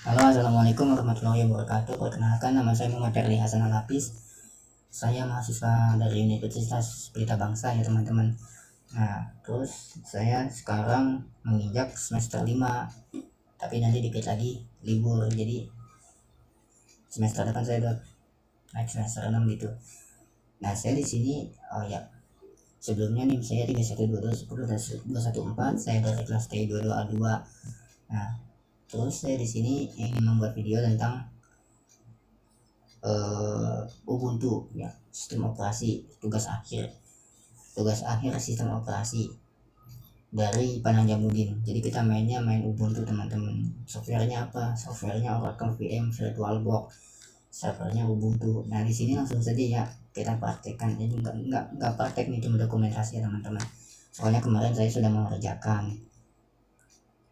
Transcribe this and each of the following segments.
Halo, assalamualaikum warahmatullahi wabarakatuh. Perkenalkan, nama saya Muhammad Ferli Hasan Al-Hafiz. Saya mahasiswa dari Universitas Pelita Bangsa ya teman-teman. Nah, terus saya sekarang menginjak semester 5, tapi nanti dikit lagi libur. Jadi semester depan saya udah naik semester 6 gitu. Nah, saya di sini oh ya, sebelumnya nih saya 312210 saya dari kelas T22A2. Nah, terus saya di sini ingin membuat video tentang Ubuntu ya, sistem operasi, tugas akhir sistem operasi dari Pananjamudin. Jadi kita main Ubuntu teman-teman. Softwarenya apa? Softwarenya Oracle VM VirtualBox, servernya Ubuntu. Nah di sini langsung saja ya kita praktekkan. Ini nggak praktek nih, cuma dokumentasi ya teman-teman. Soalnya kemarin saya sudah mengerjakan.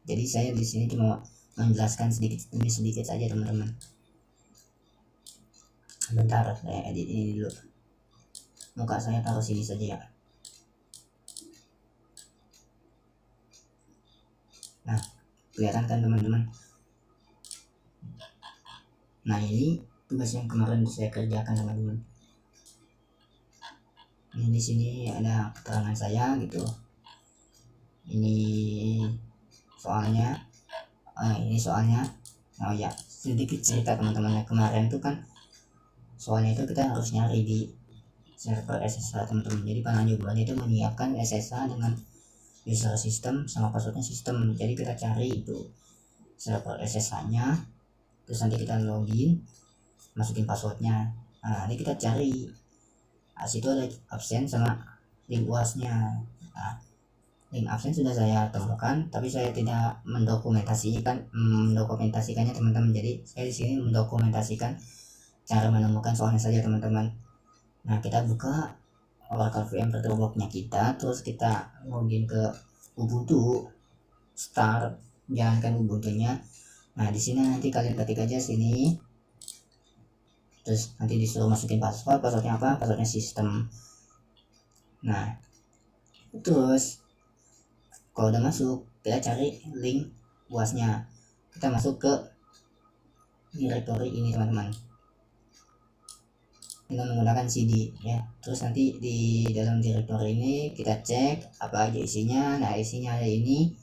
Jadi saya di sini cuma menjelaskan sedikit demi sedikit saja teman-teman. Bentar, saya edit ini dulu. Muka saya taruh sini saja ya. Nah, kelihatan kan teman-teman? Nah, ini tugas yang kemarin saya kerjakan teman-teman. Ini di sini ada keterangan saya gitu. Ini soalnya, ini soalnya. Oh ya, sedikit cerita teman-teman. Kemarin tuh kan soalnya itu kita harus nyari di server SSH teman-teman. Jadi Pananjamudin itu menyiapkan SSH dengan user system sama passwordnya sistem. Jadi kita cari itu server SSH-nya, terus nanti kita login, masukin passwordnya. Nah, ini kita cari. Nah, situ ada absen sama link UAS-nya. Nah, link absen sudah saya temukan, tapi saya tidak mendokumentasikannya teman-teman. Jadi saya di sini mendokumentasikan cara menemukan soalnya saja teman-teman. Nah, kita buka Oracle VM VirtualBox-nya kita, terus kita login ke Ubuntu, start, jalankan Ubuntu-nya. Nah, di sini nanti kalian ketik aja sini, terus nanti disuruh masukin passwordnya apa? Passwordnya sistem. Nah, terus kalau udah masuk, kita cari link UAS-nya. Kita masuk ke directory ini teman-teman. Kita menggunakan CD ya. Terus nanti di dalam directory ini kita cek apa aja isinya. Nah, isinya ada ini.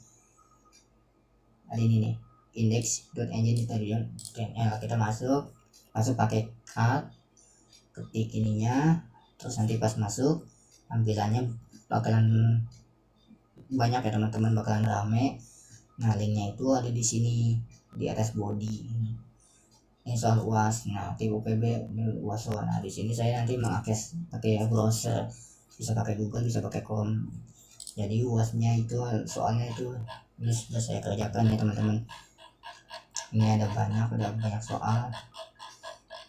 Ada ini nih, index.engine tadi ya. Kita masuk pakai cat, ketik ininya, terus nanti pas masuk tampilannya bakalan banyak ya teman-teman, bakalan rame. Nah, linknya itu ada di sini di atas body. Ini soal UAS. Nah, tipe PB UAS. Nah, di sini saya nanti mengakses pakai browser, bisa pakai Google, bisa pakai Chrome. Jadi UAS-nya itu soalnya itu ini sudah saya kerjakan ya teman-teman. Ini ada banyak soal.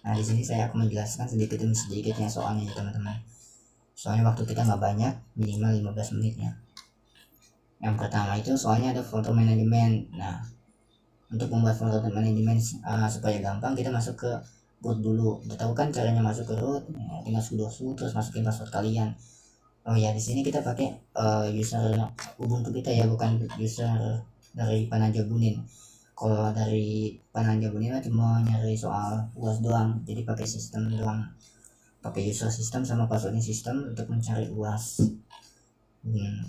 Nah, di sini saya akan menjelaskan sedikit demi sedikitnya soalnya ya teman-teman. Soalnya waktu kita nggak banyak, minimal 15 menitnya. Yang pertama itu soalnya ada folder manajemen. Nah, untuk membuat folder manajemen supaya gampang, kita masuk ke root dulu. Udah tahu kan caranya masuk ke root? Ya, tinggal sudo terus masukin password kalian. Oh ya, di sini kita pakai user Ubuntu kita ya, bukan user dari Pananjamudin. Kalau dari Pananjamudin cuma nyari soal UAS doang, jadi pakai sistem doang, pakai user system sama passwordnya sistem untuk mencari UAS.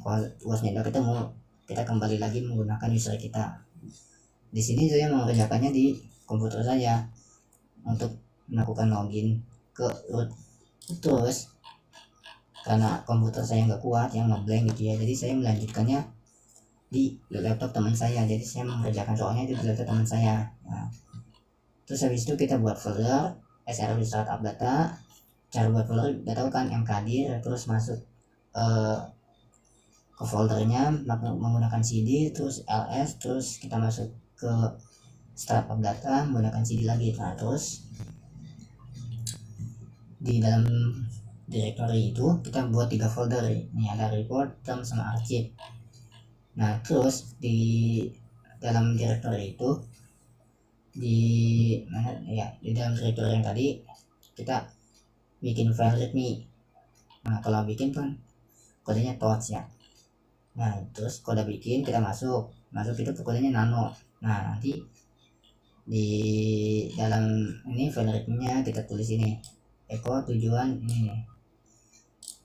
Kalau UASnya udah ketemu, kita kembali lagi menggunakan user kita. Di sini saya mengerjakannya di komputer saya untuk melakukan login ke root. Terus karena komputer saya nggak kuat yang ngeblank gitu ya, jadi saya melanjutkannya di laptop teman saya. Jadi saya mengerjakan soalnya di laptop teman saya. Nah, terus habis itu kita buat folder SRW startup data. Cara buat folder udah tahu kan, mkdir, terus masuk ke foldernya menggunakan CD, terus ls, terus kita masuk ke startup data menggunakan CD lagi. Nah, terus di dalam directory itu kita buat 3 folder. Ini ada report, term, sama archive. Nah, terus di dalam directory itu di mana ya, di dalam directory yang tadi kita bikin file readme. Nah, kalau bikin kan kodenya torch ya. Nah, terus kode bikin kita masuk itu kodenya nano. Nah, nanti di dalam ini variabelnya kita tulis ini echo tujuan ini nih.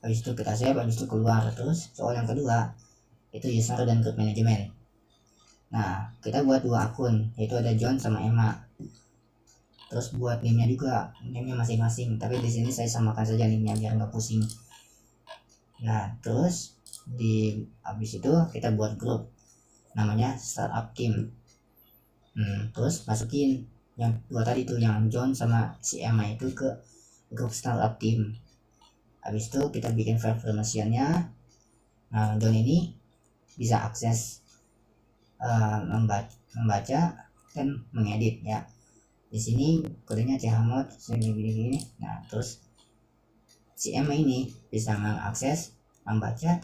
Habis itu kita save, habis itu keluar. Terus soal yang kedua itu user dan group management. Nah, kita buat dua akun, yaitu ada John sama Emma. Terus buat name-nya juga, name-nya masing-masing. Tapi di sini saya samakan saja name-nya biar nggak pusing. Nah, terus di habis itu kita buat grup, namanya startup team. Terus masukin yang dua tadi tuh, yang John sama si Emma itu ke grup startup team. Habis itu kita bikin file permissionnya. Nah, John ini bisa akses membaca dan mengedit ya. Di sini kodenya chmod gini. Nah, terus si Emma ini bisa mengakses, membaca,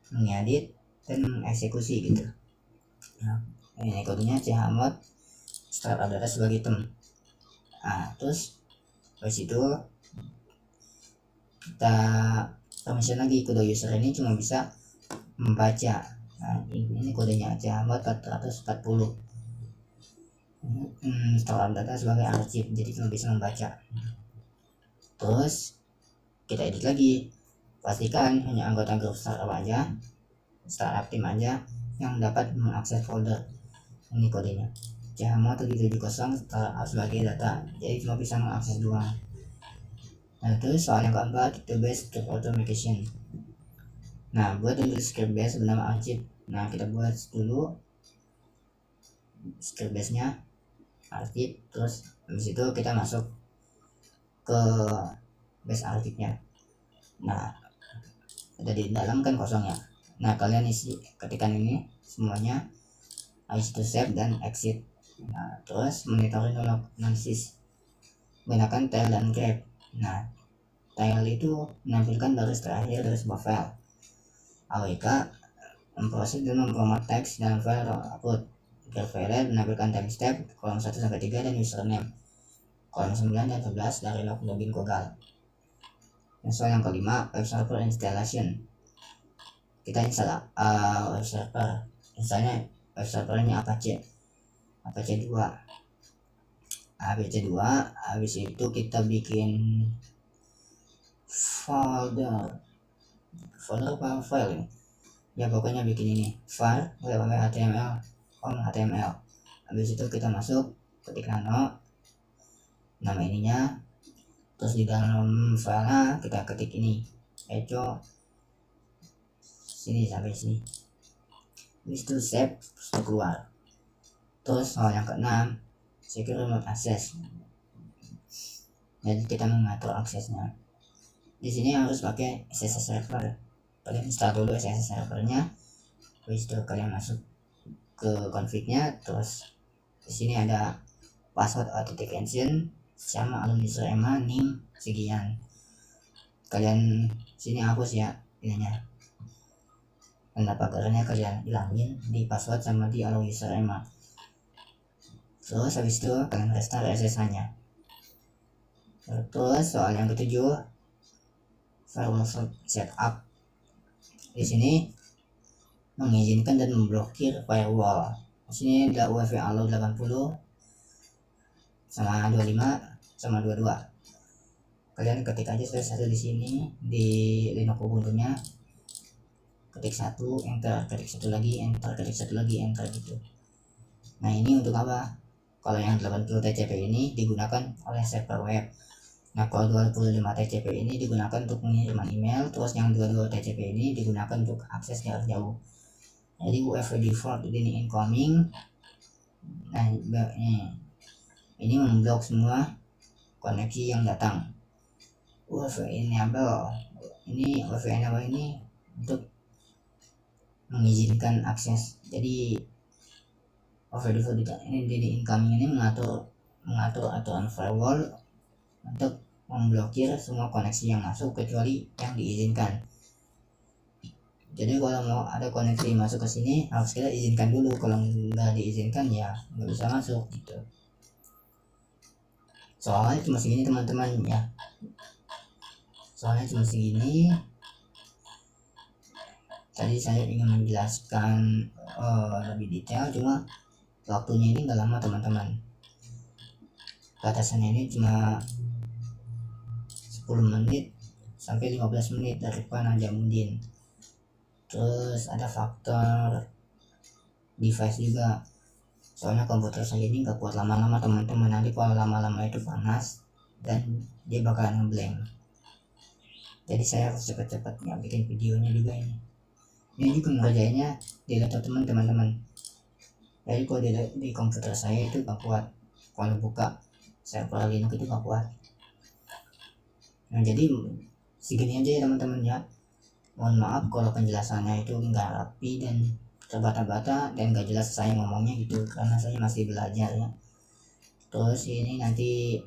mengedit, dan mengeksekusi gitu. Nah, ini kodenya chmod startup data sebagai tem. Nah, terus habis itu kita permission lagi, kode user ini cuma bisa membaca. Nah, ini kodenya chmod 440. Startup data sebagai arsip, jadi cuma bisa membaca. Terus kita edit lagi, pastikan hanya anggota grup startup team aja yang dapat mengakses folder. Ini kodenya chmod 770 startup sebagai data, jadi cuma bisa mengakses doang. Nah, terus soal yang keempat itu base script automation. Nah, buat dulu script base bernama arsip. Nah, kita buat dulu script base nya arsip. Terus habis itu kita masuk ke base arsipnya. Nah, ada di dalam kan kosong ya. Nah, kalian isi, ketikan ini semuanya, habis itu save dan exit. Nah, terus monitoring analysis gunakan tail dan grab. Nah, tail itu menampilkan baris terakhir dari sebuah file. AWK memproses dan memformat teks dalam file output. Grab file menampilkan timestamp kolom 1 sampai 3 dan username, kolom 9 dan 11 dari login Google. Dan soal yang kelima, web server installation. Kita install web server, misalnya web servernya Apache 2. Habis itu kita bikin folder apa file ya, pokoknya bikin ini file HTML HTML. Habis itu kita masuk, ketik nama ininya, terus di dalam filenya kita ketik ini echo sini sampai sini. Habis itu save, terus keluar. Terus soal yang keenam, secure remote access. Jadi kita mengatur aksesnya. Di sini harus pakai SSH server. Kalian install dulu SSH servernya. Habis itu kalian masuk ke config-nya, terus di sini ada password authentication sama alumni user Emma name sekian. Kalian sini hapus ya ininya. Dan pagarnya kalian hilangin di password sama di alumni user Emma. Terus habis itu kalian restart SSH-nya. Terus soal yang ketujuh, firewall setup. Di sini mengizinkan dan memblokir firewall. Di sini ada UEFI allow 80 sama 25 sama 22. Kalian ketik aja satu di sini di Linux Ubuntu-nya. Ketik satu, enter, ketik satu lagi, enter, ketik satu lagi, enter gitu. Nah, ini untuk apa? Kalau yang 80 TCP ini digunakan oleh server web. Nah, kalau 25 TCP ini digunakan untuk pengiriman email, terus yang 22 TCP ini digunakan untuk akses jarak jauh. Jadi UEFI default ini incoming. Nah, ini memblok semua koneksi yang datang. UEFI enable ini untuk mengizinkan akses. Jadi UEFI default ini di incoming ini mengatur aturan firewall untuk memblokir semua koneksi yang masuk kecuali yang diizinkan. Jadi kalau mau ada koneksi masuk ke sini harus kita izinkan dulu, kalau nggak diizinkan ya nggak bisa masuk gitu. Soalnya cuma segini teman-teman ya. Tadi saya ingin menjelaskan lebih detail, cuma waktunya ini nggak lama teman-teman. batasannya ini cuma 10 menit sampai 15 menit dari panah Jamudin. Terus ada faktor device juga, soalnya komputer saya ini nggak kuat lama-lama teman-teman. Nanti kalau lama-lama itu panas dan dia bakalan ngeblank, jadi saya harus cepat-cepat bikin videonya juga. Ini juga ngerjainnya di laptop teman-teman. Jadi kalau di komputer saya itu nggak kuat, kalau buka server Linux itu nggak kuat. Nah jadi segini aja ya teman-teman ya. Mohon maaf kalau penjelasannya itu nggak rapi dan terbata-bata dan nggak jelas saya ngomongnya gitu, karena saya masih belajar ya. Terus ini nanti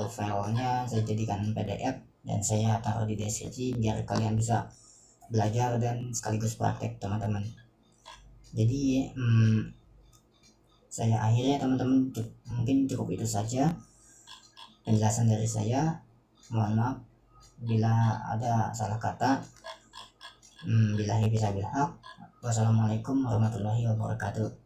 filenya saya jadikan PDF dan saya taruh di deskripsi biar kalian bisa belajar dan sekaligus praktek teman-teman. Jadi saya akhirnya teman-teman, mungkin cukup itu saja penjelasan dari saya. Mohon maaf bila ada salah kata. Billahi bisa bilhaq. Wassalamualaikum warahmatullahi wabarakatuh.